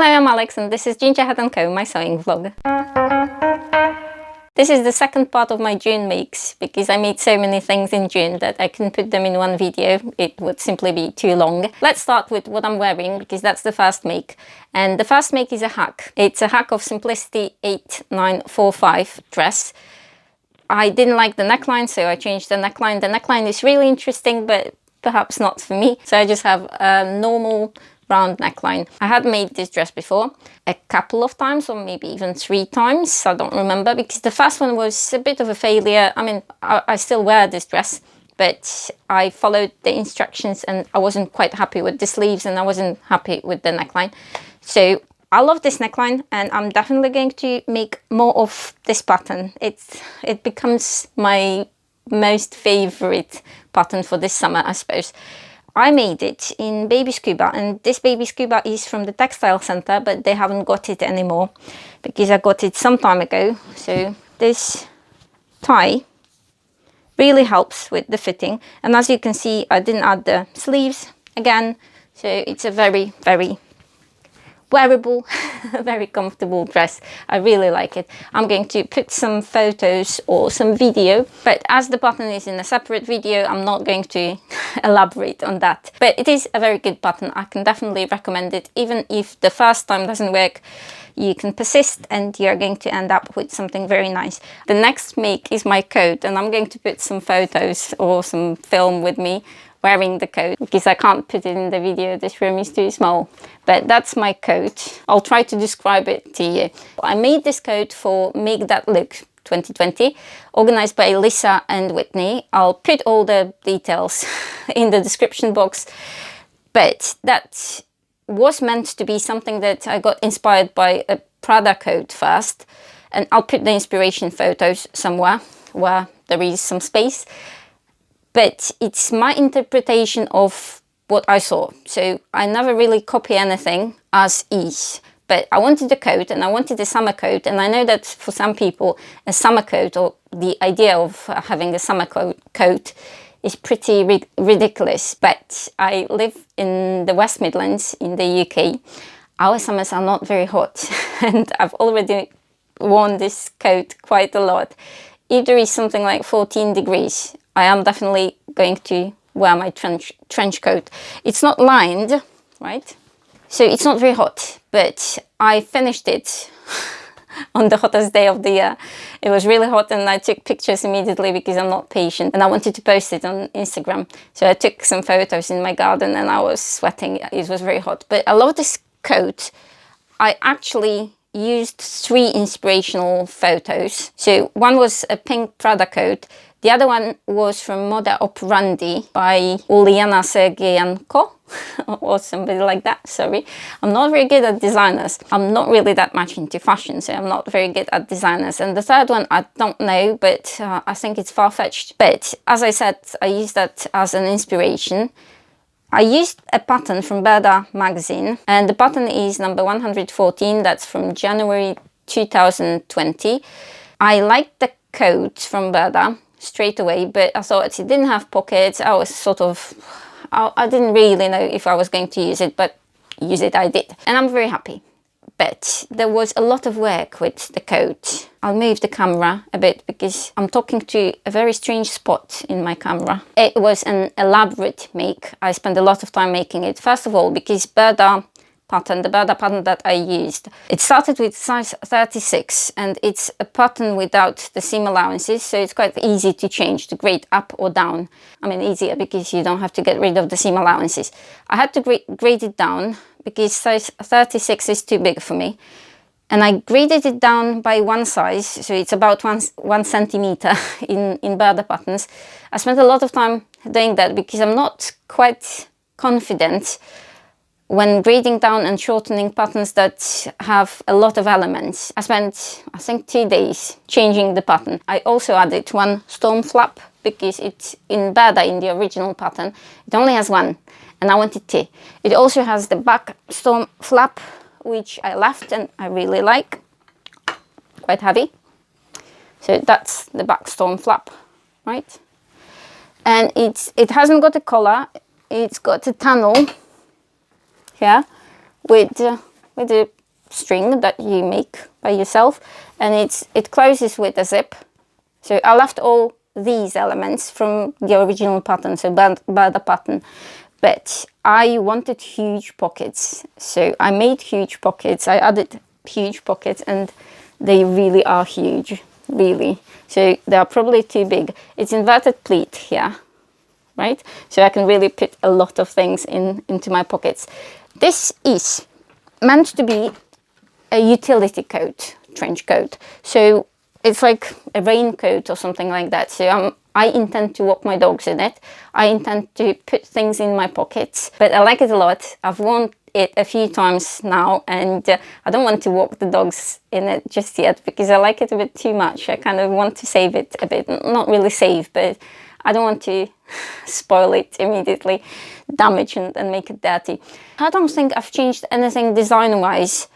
Hello, I'm Alex and this is Ginger Hat & Co, my sewing vlog. This is the second part of my June makes because I made so many things in June that I couldn't put them in one video. It would simply be too long. Let's start with what I'm wearing because that's the first make. And the first make is a hack. It's a hack of Simplicity 8945 dress. I didn't like the neckline, so I changed the neckline. The neckline is really interesting, but perhaps not for me. So I just have a normal round neckline. I had made this dress before a couple of times, or maybe even 3 times. I don't remember because the first one was a bit of a failure. I mean, I still wear this dress, but I followed the instructions and I wasn't quite happy with the sleeves and I wasn't happy with the neckline. So I love this neckline and I'm definitely going to make more of this pattern. It becomes my most favorite pattern for this summer, I suppose. I made it in Baby Scuba, and this Baby Scuba is from the textile center, but they haven't got it anymore because I got it some time ago. So this tie really helps with the fitting, and as you can see, I didn't add the sleeves again, so it's a very, very wearable, very comfortable dress. I really like it. I'm going to put some photos or some video, but as the pattern is in a separate video, I'm not going to elaborate on that. But it is a very good pattern. I can definitely recommend it. Even if the first time doesn't work, you can persist and you're going to end up with something very nice. The next make is my coat, and I'm going to put some photos or some film with me wearing the coat because I can't put it in the video, this room is too small. But that's my coat. I'll try to describe it to you. I made this coat for Make That Look 2020, organized by Lisa and Whitney. I'll put all the details in the description box, but that was meant to be something that I got inspired by a Prada coat first, and I'll put the inspiration photos somewhere where there is some space. But it's my interpretation of what I saw. So I never really copy anything as is. But I wanted a coat and I wanted a summer coat. And I know that for some people, a summer coat or the idea of having a summer coat is pretty ridiculous. But I live in the West Midlands in the UK. Our summers are not very hot. And I've already worn this coat quite a lot. If there is something like 14 degrees, I am definitely going to wear my trench coat. It's not lined, right? So it's not very hot, but I finished it on the hottest day of the year. It was really hot and I took pictures immediately because I'm not patient and I wanted to post it on Instagram. So I took some photos in my garden and I was sweating. It was very hot, but I love this coat. I actually used 3 inspirational photos. So one was a pink Prada coat. The other one was from Moda Operandi by Uliana Sergeyenko or somebody like that, sorry. I'm not very good at designers. I'm not really that much into fashion, so I'm not very good at designers. And the third one, I don't know, but I think it's far-fetched. But as I said, I used that as an inspiration. I used a pattern from Burda magazine, and the pattern is number 114, that's from January 2020. I liked the coat from Burda straight away, but I thought it didn't have pockets. I was sort of, I didn't really know if I was going to use it, but use it I did. And I'm very happy. But there was a lot of work with the coat. I'll move the camera a bit because I'm talking to a very strange spot in my camera. It was an elaborate make. I spent a lot of time making it. First of all, because Burda pattern, the Burda pattern that I used, it started with size 36 and it's a pattern without the seam allowances, so it's quite easy to change the grade up or down. I mean, easier because you don't have to get rid of the seam allowances. I had to grade it down because size 36 is too big for me, and I graded it down by 1 size, so it's about 1 centimeter in Burda patterns. I spent a lot of time doing that because I'm not quite confident when grading down and shortening patterns that have a lot of elements. I spent, I think, 2 days changing the pattern. I also added 1 storm flap because it's in Burda, in the original pattern, it only has 1 and I wanted 2. It also has the back storm flap, which I left and I really like, quite heavy. So that's the back storm flap, right? And it hasn't got a collar, it's got a tunnel here with with a string that you make by yourself, and it closes with a zip. So I left all these elements from the original pattern, so Burda pattern, but I wanted huge pockets, so I made huge pockets. I added huge pockets, and they really are huge, really. So they are probably too big. It's inverted pleat here, right? So I can really put a lot of things into my pockets. This is meant to be a utility coat, trench coat. So it's like a raincoat or something like that. So I intend to walk my dogs in it. I intend to put things in my pockets, but I like it a lot. I've worn it a few times now, and I don't want to walk the dogs in it just yet because I like it a bit too much. I kind of want to save it a bit. Not really save, but I don't want to spoil it immediately, damage and make it dirty. I don't think I've changed anything design-wise.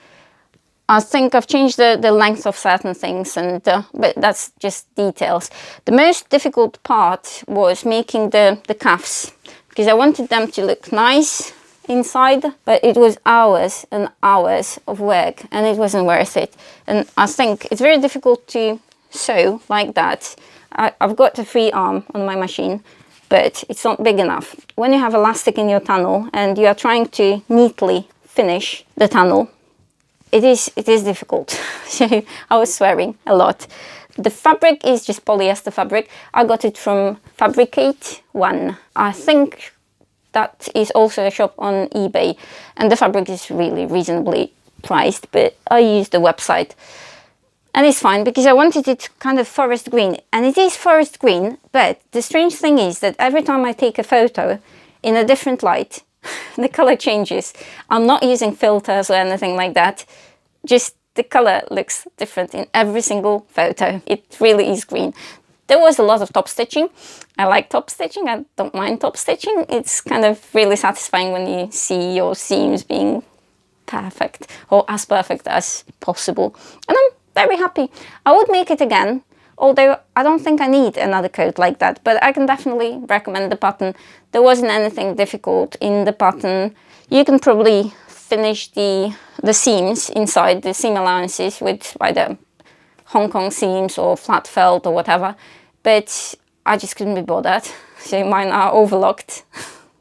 I think I've changed the length of certain things, but that's just details. The most difficult part was making the cuffs, because I wanted them to look nice inside, but it was hours and hours of work, and it wasn't worth it. And I think it's very difficult to sew like that. I've got a free arm on my machine, but it's not big enough. When you have elastic in your tunnel and you are trying to neatly finish the tunnel, it is difficult. So I was swearing a lot. The fabric is just polyester fabric. I got it from Fabricate One. I think that is also a shop on eBay, and the fabric is really reasonably priced, but I used the website. And it's fine because I wanted it kind of forest green, and it is forest green, but the strange thing is that every time I take a photo in a different light, the color changes. I'm not using filters or anything like that, just the color looks different in every single photo. It really is green. There was a lot of top stitching. I like top stitching. I don't mind top stitching. It's kind of really satisfying when you see your seams being perfect, or as perfect as possible. And I'm very happy. I would make it again, although I don't think I need another coat like that, but I can definitely recommend the pattern. There wasn't anything difficult in the pattern. You can probably finish the seams inside, the seam allowances, with either Hong Kong seams or flat felt or whatever, but I just couldn't be bothered, so mine are overlocked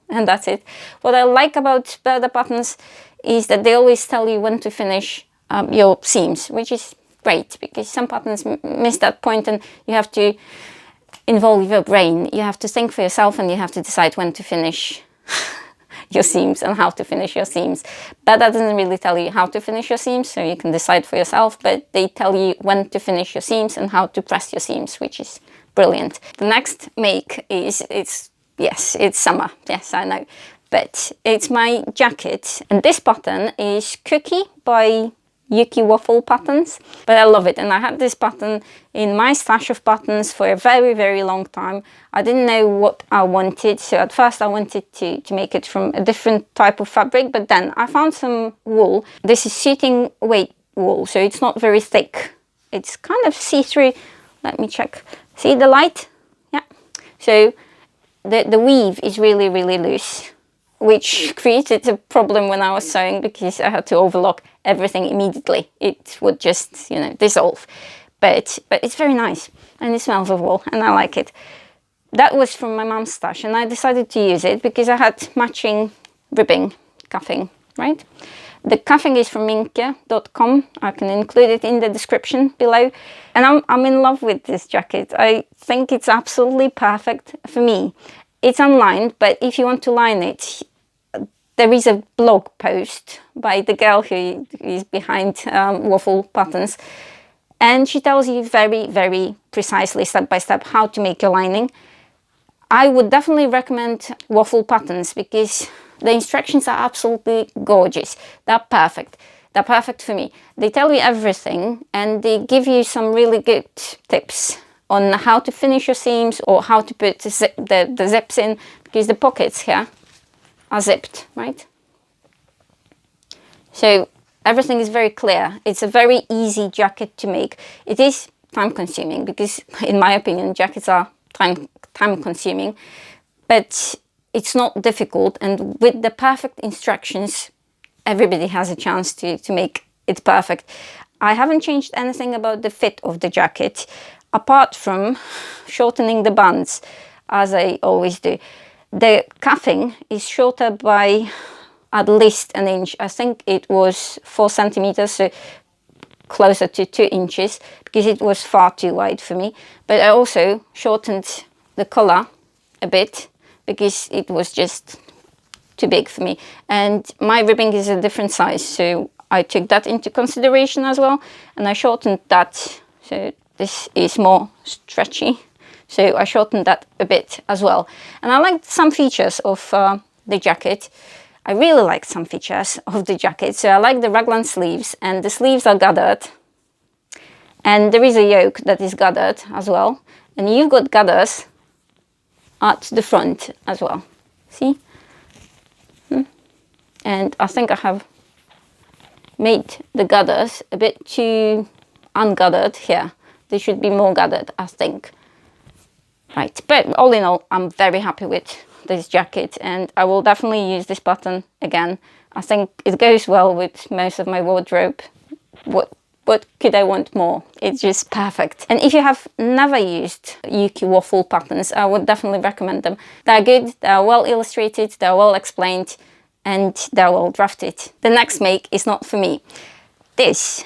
and that's it. What I like about Burda patterns is that they always tell you when to finish your seams, which is great, because some patterns miss that point and you have to involve your brain. You have to think for yourself and you have to decide when to finish your seams and how to finish your seams. But that doesn't really tell you how to finish your seams, so you can decide for yourself, but they tell you when to finish your seams and how to press your seams, which is brilliant. The next make is, it's summer, yes, I know, but it's my jacket, and this pattern is Cookie by Yuki Waffle patterns, but I love it, and I had this pattern in my stash of patterns for a very, very long time. I didn't know what I wanted, so at first I wanted to make it from a different type of fabric, but then I found some wool. This is suiting weight wool, so it's not very thick. It's kind of see-through. Let me check. See the light? Yeah. So the weave is really, really loose, which created a problem when I was sewing because I had to overlock everything immediately. It would just, you know, dissolve. But it's very nice, and it smells of wool, and I like it. That was from my mum's stash, and I decided to use it because I had matching ribbing, cuffing, right? The cuffing is from minke.com. I can include it in the description below. And I'm in love with this jacket. I think it's absolutely perfect for me. It's unlined, but if you want to line it, there is a blog post by the girl who is behind Waffle patterns, and she tells you very, very precisely, step by step, how to make your lining. I would definitely recommend Waffle patterns because the instructions are absolutely gorgeous. They're perfect. They're perfect for me. They tell you everything, and they give you some really good tips on how to finish your seams or how to put the zips in, because the pockets here are zipped, right? So everything is very clear. It's a very easy jacket to make. It is time consuming because, in my opinion, jackets are time consuming, but it's not difficult, and with the perfect instructions, everybody has a chance to make it perfect. I haven't changed anything about the fit of the jacket, apart from shortening the bands, as I always do. The cuffing is shorter by at least an inch. I think it was 4 centimeters, so closer to 2 inches, because it was far too wide for me. But I also shortened the collar a bit because it was just too big for me. And my ribbing is a different size, so I took that into consideration as well, and I shortened that. So this is more stretchy, so I shortened that a bit as well. And I liked some features of the jacket. I really like some features of the jacket. So I like the raglan sleeves, and the sleeves are gathered, and there is a yoke that is gathered as well, and you've got gathers at the front as well. See? And I think I have made the gathers a bit too ungathered here. They should be more gathered, I think. Right, but all in all, I'm very happy with this jacket, and I will definitely use this pattern again. I think it goes well with most of my wardrobe. What could I want more? It's just perfect. And if you have never used Yuki Waffle patterns, I would definitely recommend them. They're good, they're well illustrated, they're well explained, and they're well drafted. The next make is not for me. This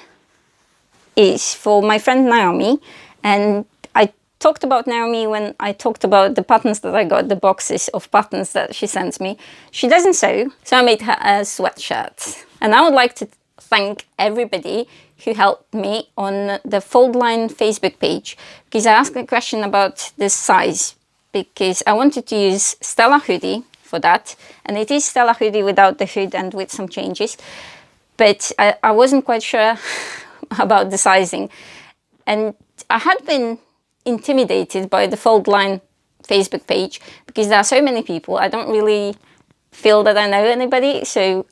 is for my friend Naomi, and I talked about Naomi when I talked about the patterns that I got, the boxes of patterns that she sends me. She doesn't sew, so I made her a sweatshirt. And I would like to thank everybody who helped me on the Fold Line Facebook page, because I asked a question about the size, because I wanted to use Stella hoodie for that, and it is Stella hoodie without the hood and with some changes, but I wasn't quite sure about the sizing, and I had been intimidated by the Fold Line Facebook page because there are so many people. I don't really feel that I know anybody, so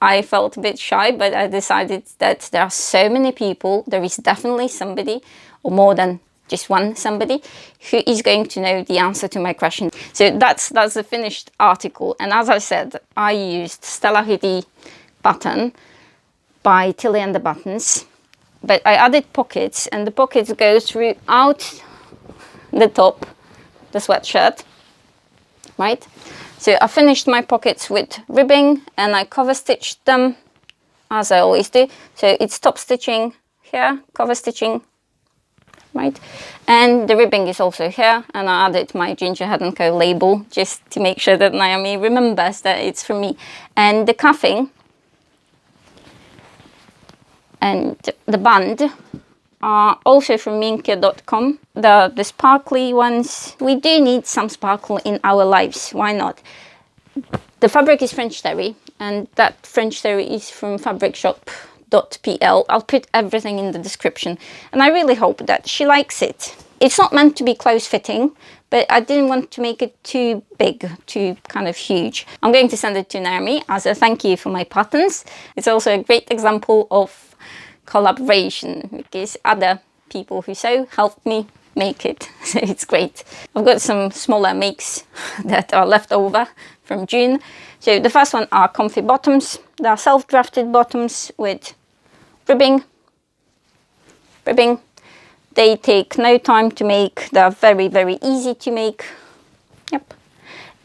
I felt a bit shy, but I decided that there are so many people, there is definitely somebody, or more than just one somebody, who is going to know the answer to my question. So that's the finished article. And as I said, I used Stella hoodie pattern by Tilly and the Buttons, but I added pockets, and the pockets go throughout the top, the sweatshirt, right? So I finished my pockets with ribbing, and I cover stitched them as I always do. So it's top stitching here, cover stitching, right? And the ribbing is also here, and I added my Ginger Head & Co label just to make sure that Naomi remembers that it's from me. And the cuffing and the band are also from minkia.com. The sparkly ones, we do need some sparkle in our lives, why not? The fabric is French terry, and that French terry is from fabricshop.pl. I'll put everything in the description, and I really hope that she likes it. It's not meant to be close fitting, but I didn't want to make it too big, too kind of huge. I'm going to send it to Naomi as a thank you for my patterns. It's also a great example of collaboration, because other people who sew helped me make it, so it's great. I've got some smaller makes that are left over from June. So the first one are comfy bottoms. They are self-drafted bottoms with ribbing. They take no time to make. They're very, very easy to make. Yep.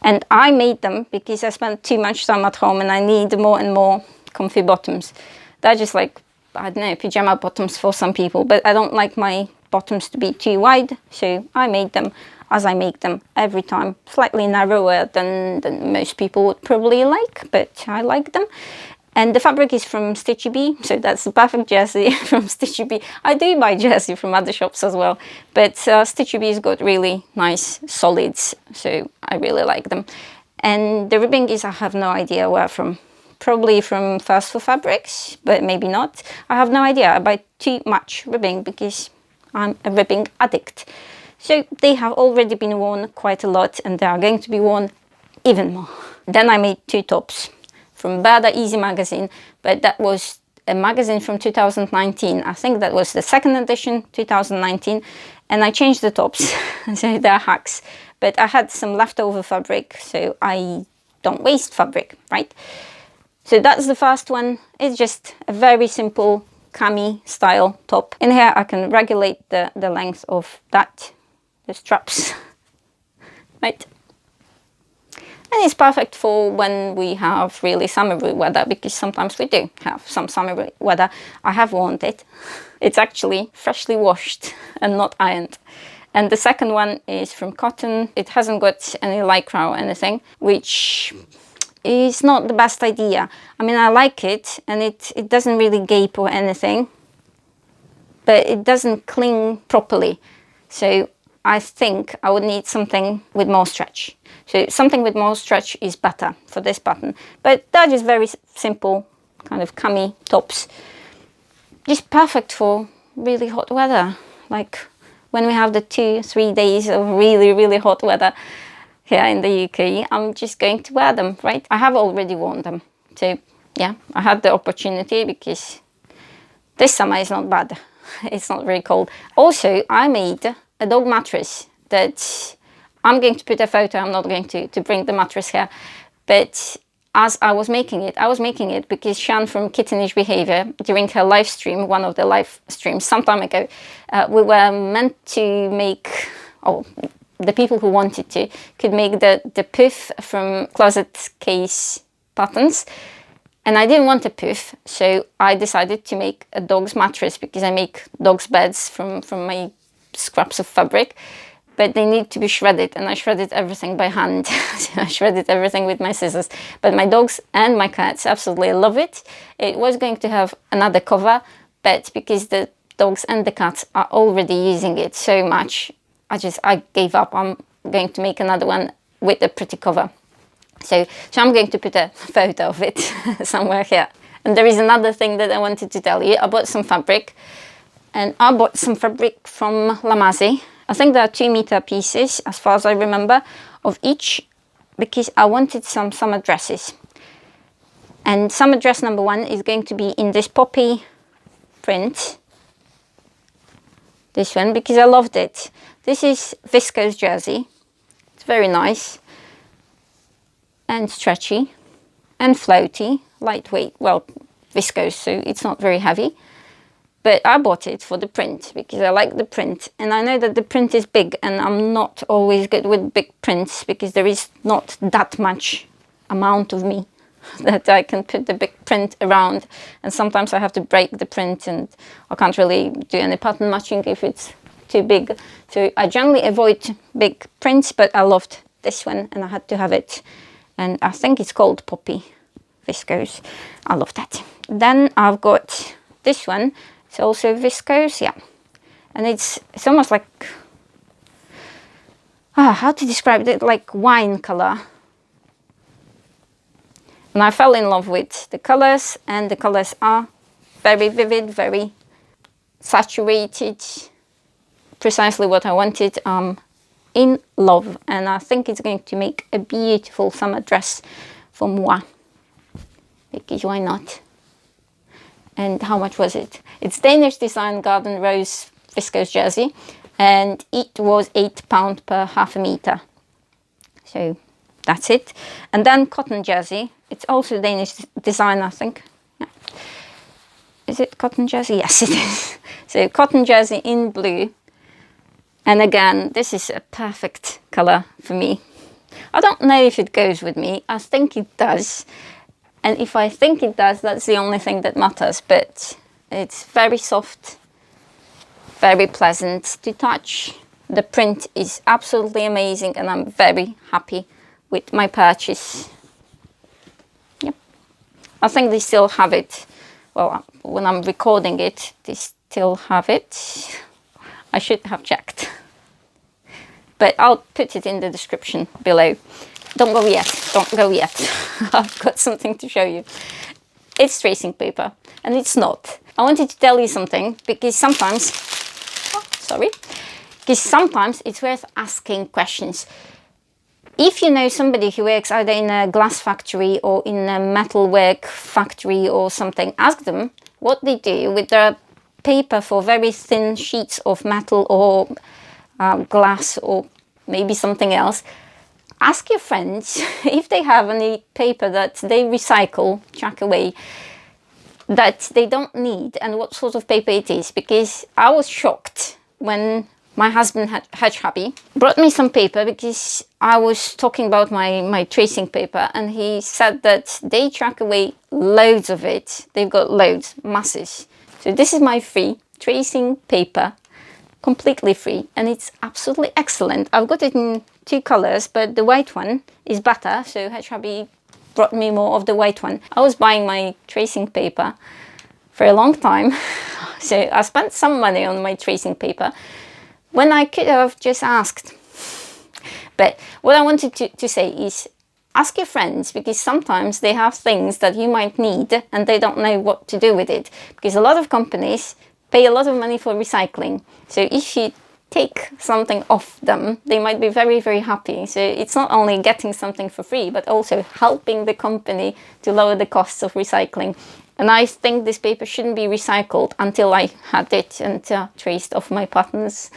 And I made them because I spent too much time at home and I need more and more comfy bottoms. They're just like, I don't know, pyjama bottoms for some people, but I don't like my bottoms to be too wide, so I made them as I make them every time, slightly narrower than most people would probably like, but I like them. And the fabric is from Stitchy Bee, so that's the perfect jersey from Stitchy Bee. I do buy jersey from other shops as well, but Stitchy Bee's got really nice solids, so I really like them. And the ribbing is, I have no idea where from. Probably from First for Fabrics, but maybe not. I have no idea. I buy too much ribbing because I'm a ribbing addict. So they have already been worn quite a lot, and they are going to be worn even more. Then I made two tops from Burda Easy magazine, but that was a magazine from 2019. I think that was the second edition, 2019, and I changed the tops, so they're hacks. But I had some leftover fabric, so I don't waste fabric, right? So that's the first one. It's just a very simple cami style top. In here I can regulate the length of that, the straps, right? And it's perfect for when we have really summery weather, because sometimes we do have some summery weather. I have worn it. It's actually freshly washed and not ironed. And the second one is from cotton. It hasn't got any lycra or anything, which is not the best idea. I mean, I like it, and it doesn't really gape or anything, but it doesn't cling properly. So I think I would need something with more stretch. So something with more stretch is better for this button. But they're just very simple kind of cami tops. Just perfect for really hot weather. Like when we have the 2-3 days of really, really hot weather here in the UK, I'm just going to wear them, right? I have already worn them. So yeah, I had the opportunity because this summer is not bad. It's not very cold. Also, I made a dog mattress that I'm going to put a photo. I'm not going to bring the mattress here. But as I was making it because Shan from Kittenish Behavior, during her live stream, one of the live streams some time ago, we were meant to make, the people who wanted to could make the poof from closet case buttons. And I didn't want a poof, so I decided to make a dog's mattress, because I make dog's beds from my scraps of fabric, but they need to be shredded, and I shredded everything by hand. So I shredded everything with my scissors. But my dogs and my cats absolutely love it. It was going to have another cover, but because the dogs and the cats are already using it so much, I gave up. I'm going to make another one with a pretty cover. So I'm going to put a photo of it somewhere here. And there is another thing that I wanted to tell you. I bought some fabric, and I bought some fabric from Lamazi. I think there are 2 meter pieces, as far as I remember, of each, because I wanted some summer dresses. And summer dress number 1 is going to be in this poppy print. This one, because I loved it. This is viscose jersey. It's very nice and stretchy and floaty, lightweight, well, viscose, so it's not very heavy. But I bought it for the print, because I like the print. And I know that the print is big, and I'm not always good with big prints, because there is not that much amount of me that I can put the big print around. And sometimes I have to break the print, and I can't really do any pattern matching if it's too big. So I generally avoid big prints, but I loved this one, and I had to have it. And I think it's called Poppy Viscose. I love that. Then I've got this one. It's also viscose, yeah. And it's almost like, how to describe it, like wine color. And I fell in love with the colors, and the colors are very vivid, very saturated, precisely what I wanted. In love, and I think it's going to make a beautiful summer dress for moi, because why not? And how much was it? It's Danish design garden rose viscose jersey, and it was £8 per half a meter. So that's it. And then cotton jersey. It's also Danish design, I think. Yeah. Is it cotton jersey? Yes, it is. So cotton jersey in blue. And again, this is a perfect color for me. I don't know if it goes with me. I think it does. And if I think it does, that's the only thing that matters. But it's very soft, very pleasant to touch. The print is absolutely amazing, and I'm very happy with my purchase. Yep. I think they still have it. Well, when I'm recording it, they still have it. I should have checked. But I'll put it in the description below. Don't go yet, don't go yet. I've got something to show you. It's tracing paper, and it's not. I wanted to tell you something, because sometimes, it's worth asking questions. If you know somebody who works either in a glass factory or in a metalwork factory or something, ask them what they do with their paper for very thin sheets of metal or glass or maybe something else. ask your friends if they have any paper that they recycle, chuck away, that they don't need, and what sort of paper it is, because I was shocked when my husband, Hedge Happy, brought me some paper because I was talking about my tracing paper, and he said that they chuck away loads of it. They've got loads, masses. So this is my free tracing paper, completely free, and it's absolutely excellent. I've got it in 2 colors, but the white one is better, so Hedge Happy brought me more of the white one. I was buying my tracing paper for a long time, so I spent some money on my tracing paper when I could have just asked. But what I wanted to say is, ask your friends, because sometimes they have things that you might need and they don't know what to do with it, because a lot of companies pay a lot of money for recycling. So if you take something off them, they might be very, very happy. So it's not only getting something for free, but also helping the company to lower the costs of recycling. And I think this paper shouldn't be recycled until I had it and traced off my patterns.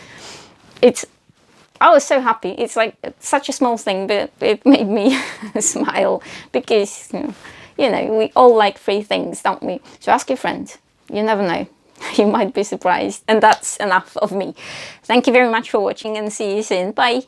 I was so happy. It's like such a small thing, but it made me smile, because, you know, we all like free things, don't we? So ask your friend. You never know. You might be surprised. And that's enough of me. Thank you very much for watching, and see you soon. Bye.